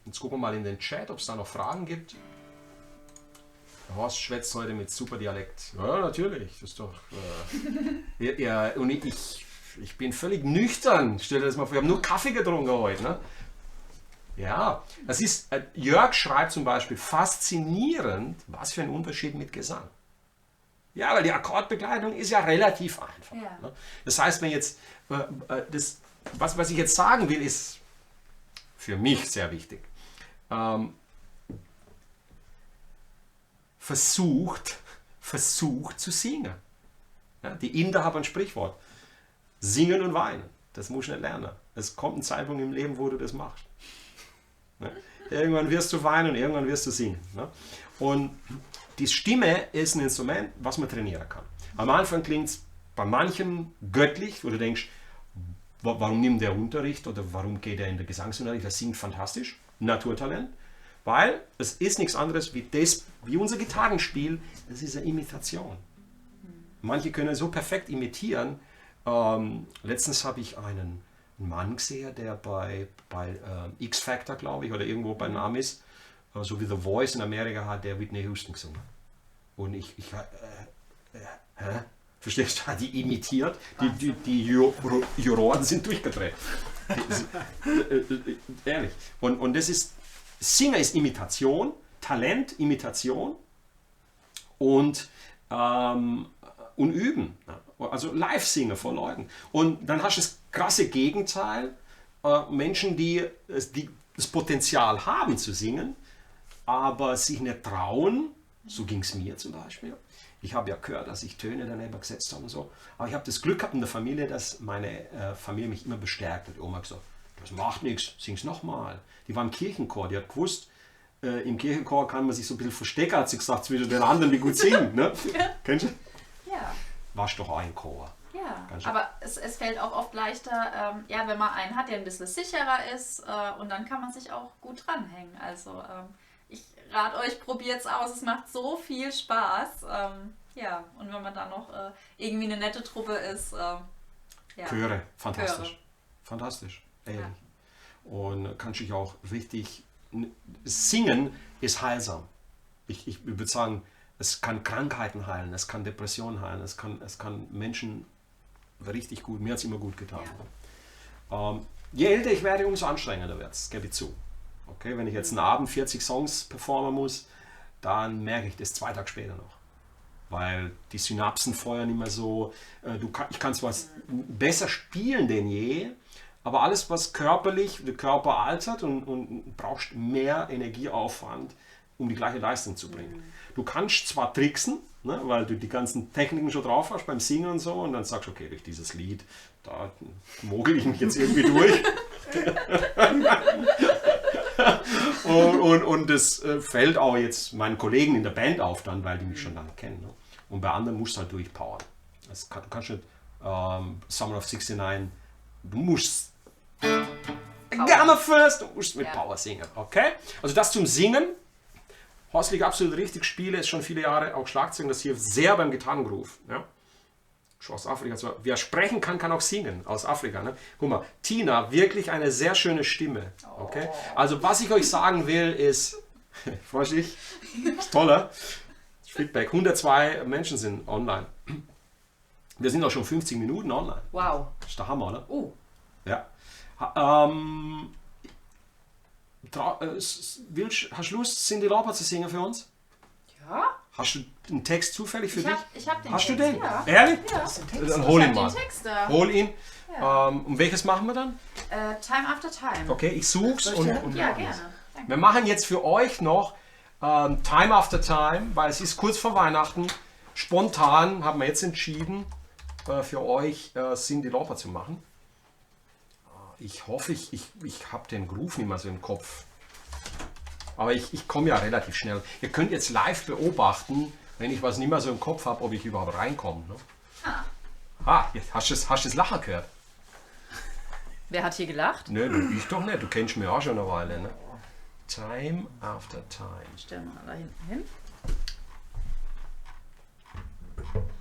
jetzt gucken wir mal in den Chat, ob es da noch Fragen gibt. Der Horst schwätzt heute mit super Dialekt. Ja, natürlich. Das ist doch. Und ich bin völlig nüchtern. Stell dir das mal vor, wir haben nur Kaffee getrunken heute. Ne? Ja, das ist. Jörg schreibt zum Beispiel faszinierend, was für ein Unterschied mit Gesang. Ja, weil die Akkordbegleitung ist ja relativ einfach. Ja. Ne? Das heißt, wenn jetzt. Was ich jetzt sagen will, ist für mich sehr wichtig. Versucht zu singen. Ja, die Inder haben ein Sprichwort. Singen und weinen. Das musst du nicht lernen. Es kommt ein Zeitpunkt im Leben, wo du das machst. Ne? Irgendwann wirst du weinen und irgendwann wirst du singen. Ne? Und die Stimme ist ein Instrument, was man trainieren kann. Am Anfang klingt es bei manchen göttlich, wo du denkst, warum nimmt der Unterricht oder warum geht er in den Gesangsunterricht? Er singt fantastisch. Naturtalent. Weil es ist nichts anderes wie unser Gitarrenspiel. Es ist eine Imitation. Manche können so perfekt imitieren. Letztens habe ich einen Mann gesehen, der bei X-Factor, glaube ich, oder irgendwo bei den Amis, so wie The Voice in Amerika hat, der Whitney Houston gesungen. Und verstehst du, hat die imitiert, die Juroren sind durchgedreht. Ehrlich. Und das ist, Singer ist Imitation, Talent, Imitation und üben. Also live singen vor Leuten. Und dann hast du das krasse Gegenteil, Menschen, die das Potenzial haben zu singen, aber sich nicht trauen. So ging es mir zum Beispiel. Ich habe ja gehört, dass ich Töne daneben gesetzt habe und so. Aber ich habe das Glück gehabt in der Familie, dass meine Familie mich immer bestärkt hat. Die Oma hat gesagt, das macht nichts, sing's nochmal. Die war im Kirchenchor, die hat gewusst, im Kirchenchor kann man sich so ein bisschen verstecken, hat sie gesagt, zwischen den anderen, die gut singen. Ne? Kennst du? Ja. Warst doch auch ein Chor. Ja, Ganz schön. aber es fällt auch oft leichter, wenn man einen hat, der ein bisschen sicherer ist, und dann kann man sich auch gut dranhängen. Also ich rate euch, probiert es aus, es macht so viel Spaß. Und wenn man dann noch irgendwie eine nette Truppe ist. Chöre, fantastisch. Chöre. Fantastisch, ehrlich. Ja. Und kannst dich auch richtig. Singen ist heilsam. Ich würde sagen, Es kann Krankheiten heilen, es kann Depressionen heilen, es kann Menschen richtig gut, mir hat es immer gut getan. Je älter ich werde, umso anstrengender wird es, gebe ich zu. Okay, wenn ich jetzt einen Abend 40 Songs performen muss, dann merke ich das 2 Tage später noch. Weil die Synapsen feuern immer so, ich kann zwar besser spielen denn je, aber alles, was körperlich, der Körper altert und brauchst mehr Energieaufwand, um die gleiche Leistung zu bringen. Du kannst zwar tricksen, ne, weil du die ganzen Techniken schon drauf hast beim Singen und so, und dann sagst du, okay, durch dieses Lied, da mogel ich mich jetzt irgendwie durch. und das fällt auch jetzt meinen Kollegen in der Band auf dann, weil die mich schon lange kennen. Ne? Und bei anderen musst du halt durchpowern. Du kannst nicht Summer of 69, du musst Gamma First, du musst mit Power singen. Okay? Also das zum Singen. Horst liegt absolut richtig, spiele ist schon viele Jahre auch Schlagzeug, das hilft sehr beim Gitarrengroove. Ja? Schon aus Afrika. Also, wer sprechen kann, kann auch singen aus Afrika. Ne? Guck mal, Tina, wirklich eine sehr schöne Stimme. Okay? Also was ich euch sagen will ist, Vorsicht, ist toller Feedback. 102 Menschen sind online. Wir sind auch schon 50 Minuten online. Wow. Das ist der Hammer, oder? Ja. Hast du Lust, Cyndi Lauper zu singen für uns? Ja, Hast du einen Text zufällig für dich? ich hab den Hast Text, du den? ja. Ehrlich? Ja. Dann hol ihn Ich hab mal. den Text da. Hol ihn. Und welches machen wir dann? Time After Time. Okay, ich such's und Ja, gerne. Danke. wir machen jetzt für euch noch Time After Time, weil es ist kurz vor Weihnachten. Spontan haben wir jetzt entschieden, für euch Cyndi Lauper zu machen. Ich hoffe, ich habe den Groove nicht mehr so im Kopf. Aber ich komme ja relativ schnell. Ihr könnt jetzt live beobachten, wenn ich was nicht mehr so im Kopf habe, ob ich überhaupt reinkomme. Ne? Jetzt hast du das Lachen gehört? Wer hat hier gelacht? Nö, ich doch nicht. Du kennst mich auch schon eine Weile. Ne? Time After Time. Stellen wir da hinten hin.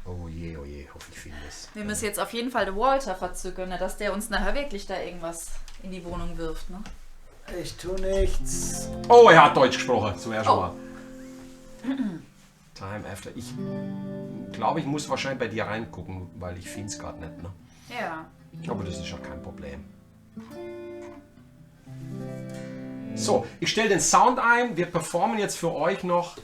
Oh je, hoffe ich finde es. Wir müssen jetzt auf jeden Fall den Walter verzücken, ne, dass der uns nachher wirklich da irgendwas in die Wohnung wirft. Ne? Ich tue nichts. Oh, er hat Deutsch gesprochen, zum ersten Oh. Mal. Time After. Ich glaube, ich muss wahrscheinlich bei dir reingucken, weil ich finde es gerade nicht. Ne? Ja. Aber das ist ja kein Problem. So, ich stelle den Sound ein. Wir performen jetzt für euch noch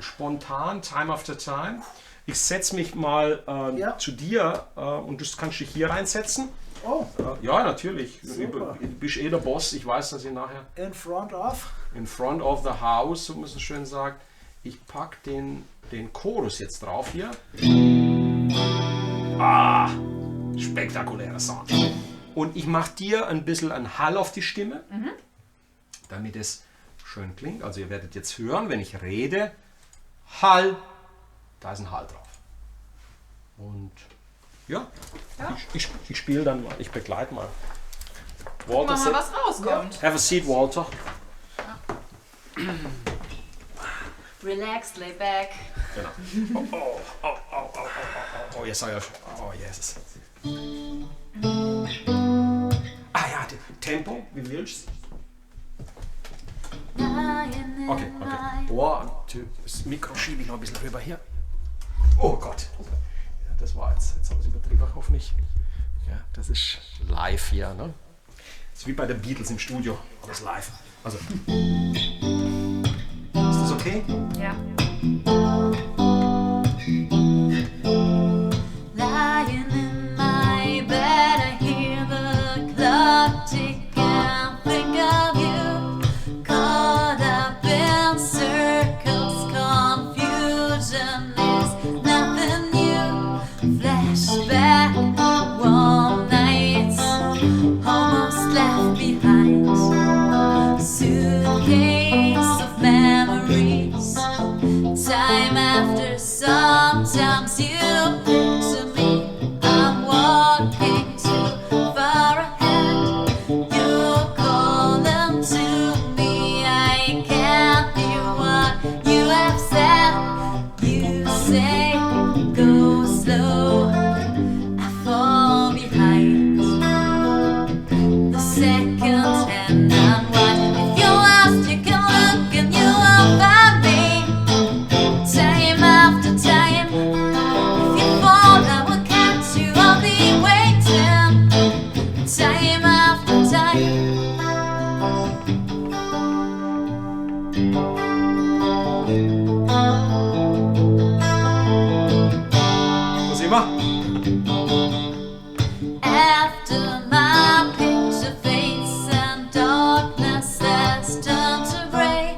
spontan Time After Time. Ich setze mich mal zu dir und du kannst dich hier reinsetzen. Oh, Ja, natürlich. Super. Du bist eh der Boss. Ich weiß, dass ihr nachher in front of. in front of the house, so muss man schön sagen. Ich packe den Chorus jetzt drauf hier. Spektakulärer Sound. Und ich mache dir ein bisschen einen Hall auf die Stimme, damit es schön klingt. Also ihr werdet jetzt hören, wenn ich rede, Hall, da ist ein Hall drauf. Und ja, ich spiele dann mal, ich begleite mal. Walter, Guck mal, was rauskommt. have a seat, Walter. Relax, lay back. Genau. Oh, jetzt sag ich. Oh, yes. Ja, Tempo, wie willst du? Okay. One, two. Das Mikro schiebe ich noch ein bisschen rüber hier. Oh Gott. Ja, das war jetzt haben wir es übertrieben, hoffentlich. Ja, das ist live hier, ne? Das ist wie bei den Beatles im Studio. Alles live. Also. Ist das okay? Ja. Lying in my bed, I hear the clock tick and think of you. Caught up in circles, confusion is nothing new. Flashback, warm nights, almost left behind. Suitcase of memories, time after some I'll be waiting time after time. Wo sind wir? After my picture fades and darkness has turned to gray,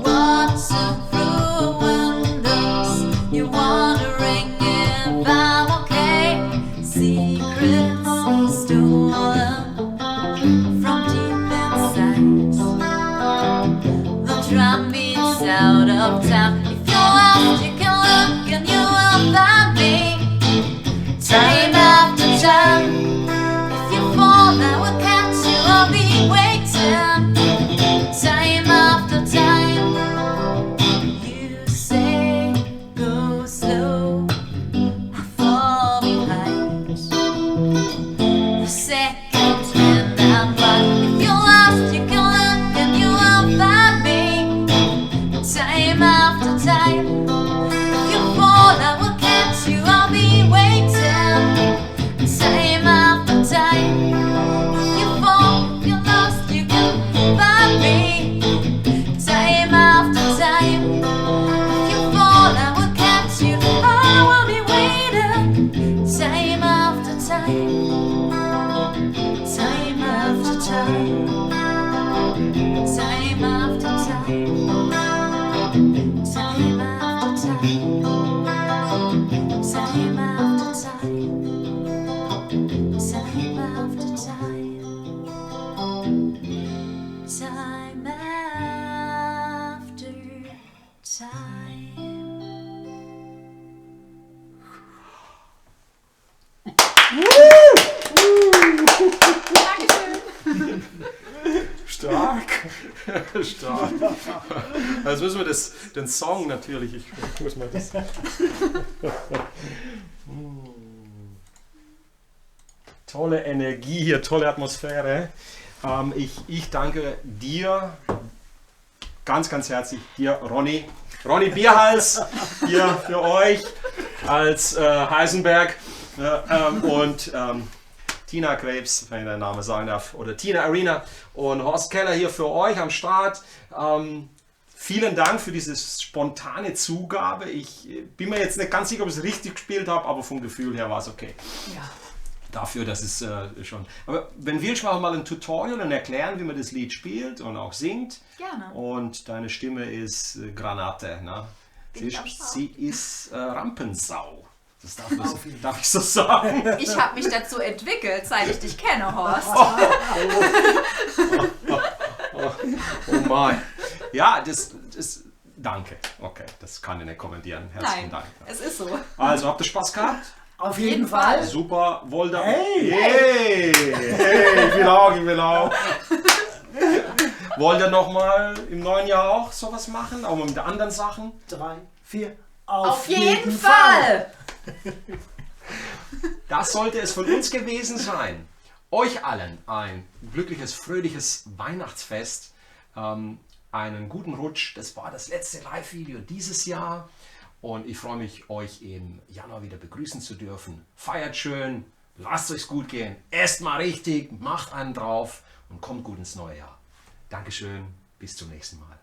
watching through windows, you're wondering if I'm okay. Secrets stolen from deep inside. The drum beats out of time. If you're lost, you can look and you will find me. Time after time. If you fall, I will catch you. I'll be waiting. Time after time. You say go slow, I fall behind. The seconds when I'm blind. If you're lost, you can look and you will find me. Time after time. If you fall, I will catch you. I'll be waiting. Time after time. If you fall, if you're lost, you can find me. Time after time. If you fall, I will catch you. I will be waiting. Time after time. Time after time. Time after time. Time after time. Time after time. Time after time. Time after time. Stark. Stark. Also müssen wir den Song natürlich. Ich muss mal das. Tolle Energie hier, tolle Atmosphäre. Ich danke dir ganz, ganz herzlich, dir Ronny. Ronny Bierhals hier für euch als Heisenberg und Tina Krebs, wenn ich den Namen sagen darf, oder Tina Arena und Horst Keller hier für euch am Start. Vielen Dank für diese spontane Zugabe. Ich bin mir jetzt nicht ganz sicher, ob ich es richtig gespielt habe, aber vom Gefühl her war es okay. Ja. Dafür, das ist schon. Aber wenn willst, machen wir mal ein Tutorial und erklären, wie man das Lied spielt und auch singt. Gerne. Und deine Stimme ist Granate. Ne? Sie ist Rampensau. Das darf ich so sagen. Ich habe mich dazu entwickelt, seit ich dich kenne, Horst. Oh mein. Ja, danke. Okay, das kann ich nicht kommentieren. Herzlichen Nein, Dank. es ist so. Also, habt ihr Spaß gehabt? Auf jeden Fall. Super, Wolder. Hey! Hey! Hey! Ich will auch. Wollt ihr nochmal im neuen Jahr auch sowas machen? Auch mit anderen Sachen? 3, 4. Auf jeden Fall! Das sollte es von uns gewesen sein. Euch allen ein glückliches, fröhliches Weihnachtsfest. Einen guten Rutsch. Das war das letzte Live-Video dieses Jahr. Und ich freue mich, euch im Januar wieder begrüßen zu dürfen. Feiert schön, lasst euch's gut gehen, esst mal richtig, macht einen drauf und kommt gut ins neue Jahr. Dankeschön, bis zum nächsten Mal.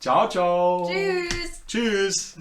Ciao, ciao. Tschüss. Tschüss.